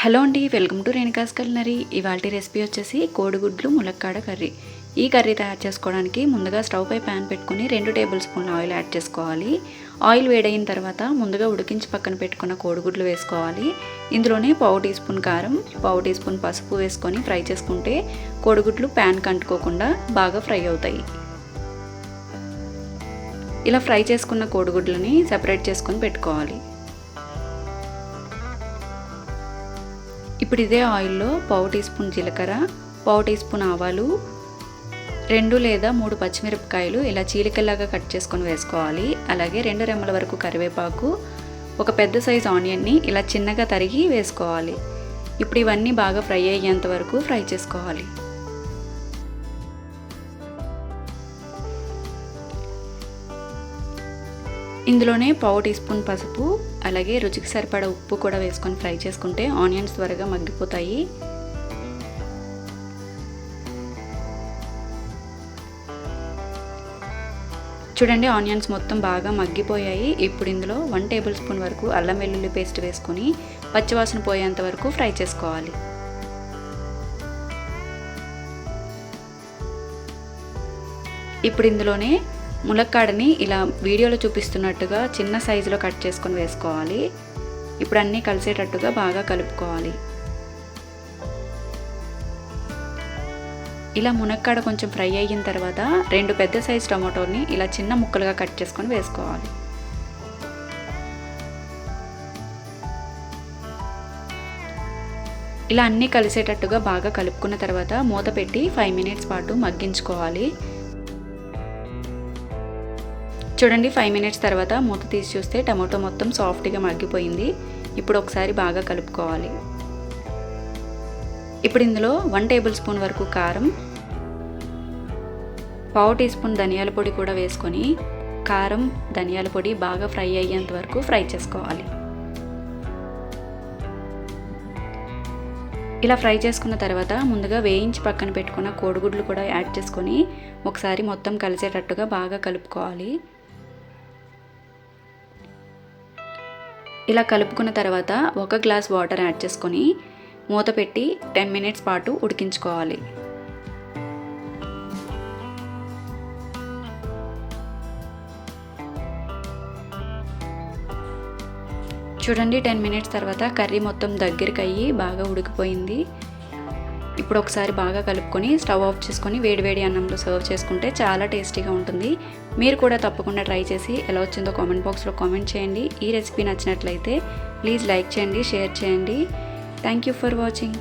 Hello అండి, welcome to Renuka's culinary. ఇవాల్టి recipe వచ్చేసి కోడిగుడ్లు ములక్కాడ కర్రీ. ఈ కర్రీ తయారు చేసుకోవడానికి ముందుగా స్టవ్ పై ప్యాన్ పెట్టుకుని 2 టేబుల్ స్పూన్ల ఆయిల్ యాడ్ చేసుకోవాలి. ఆయిల్ వేడైన తర్వాత ముందుగా ఉడికించి పక్కన పెట్టుకున్న కోడిగుడ్లు వేసుకోవాలి. ఇందులోనే 1/2 టీ స్పూన్ కారం, 1/2 టీ స్పూన్ పసుపు వేసుకొని ఫ్రై చేసుకుంటే కోడిగుడ్లు ప్యాన్కి అంటుకోకుండా బాగా ఫ్రై అవుతాయి. ఇలా ఫ్రై చేసుకున్న కోడిగుడ్లని సెపరేట్ చేసుకొని పెట్టుకోవాలి. ఇప్పుడు ఇదే ఆయిల్లో 1/2 టీ స్పూన్ జీలకర్ర, 1/2 టీ స్పూన్ ఆవాలు, 2 లేదా 3 పచ్చిమిరపకాయలు ఇలా చీలికల్లాగా కట్ చేసుకొని వేసుకోవాలి. అలాగే 2 రెమ్మల వరకు కరివేపాకు, ఒక పెద్ద సైజు ఆనియన్ని ఇలా చిన్నగా తరిగి వేసుకోవాలి. ఇప్పుడు ఇవన్నీ బాగా ఫ్రై అయ్యేంత వరకు ఫ్రై చేసుకోవాలి. ఇందులోనే 1/2 టీ స్పూన్ పసుపు, అలాగే రుచికి సరిపడా ఉప్పు కూడా వేసుకొని ఫ్రై చేసుకుంటే ఆనియన్స్ త్వరగా మగ్గిపోతాయి. చూడండి, ఆనియన్స్ మొత్తం బాగా మగ్గిపోయాయి. ఇప్పుడు ఇందులో 1 టేబుల్ స్పూన్ వరకు అల్లం వెల్లుల్లి పేస్ట్ వేసుకొని పచ్చివాసన పోయేంత వరకు ఫ్రై చేసుకోవాలి. ఇప్పుడు ఇందులోనే ములక్కాడని ఇలా వీడియోలో చూపిస్తున్నట్టుగా చిన్న సైజులో కట్ చేసుకొని వేసుకోవాలి. ఇప్పుడు అన్నీ కలిసేటట్టుగా బాగా కలుపుకోవాలి. ఇలా మునక్కాడ కొంచెం ఫ్రై అయిన తర్వాత 2 పెద్ద సైజు టమాటోని ఇలా చిన్న ముక్కలుగా కట్ చేసుకొని వేసుకోవాలి. ఇలా అన్నీ కలిసేటట్టుగా బాగా కలుపుకున్న తర్వాత మూత పెట్టి 5 మినిట్స్ పాటు మగ్గించుకోవాలి. చూడండి, 5 మినిట్స్ తర్వాత మూత తీసి చూస్తే టమాటో మొత్తం సాఫ్ట్గా మగ్గిపోయింది. ఇప్పుడు ఒకసారి బాగా కలుపుకోవాలి. ఇప్పుడు ఇందులో 1 టేబుల్ స్పూన్ వరకు కారం, 1/2 టీ స్పూన్ ధనియాల పొడి కూడా వేసుకొని కారం, ధనియాల పొడి బాగా ఫ్రై అయ్యేంత వరకు ఫ్రై చేసుకోవాలి. ఇలా ఫ్రై చేసుకున్న తర్వాత ముందుగా వేయించి పక్కన పెట్టుకున్న కోడిగుడ్లు కూడా యాడ్ చేసుకొని ఒకసారి మొత్తం కలిసేటట్టుగా బాగా కలుపుకోవాలి. ఇలా కలుపుకున్న తర్వాత 1 గ్లాస్ వాటర్ యాడ్ చేసుకొని మూత పెట్టి 10 మినిట్స్ పాటు ఉడికించుకోవాలి. చూడండి, 10 మినిట్స్ తర్వాత కర్రీ మొత్తం దగ్గరికి అయ్యి బాగా ఉడికిపోయింది. ఇప్పుడు ఒకసారి బాగా కలుపుకొని స్టవ్ ఆఫ్ చేసుకొని వేడివేడి అన్నంలో సర్వ్ చేసుకుంటే చాలా టేస్టీగా ఉంటుంది. మీరు కూడా తప్పకుండా ట్రై చేసి ఎలా వచ్చిందో కామెంట్ బాక్స్లో కామెంట్ చేయండి. ఈ రెసిపీ నచ్చినట్లయితే ప్లీజ్ లైక్ చేయండి, షేర్ చేయండి. Thank you for watching.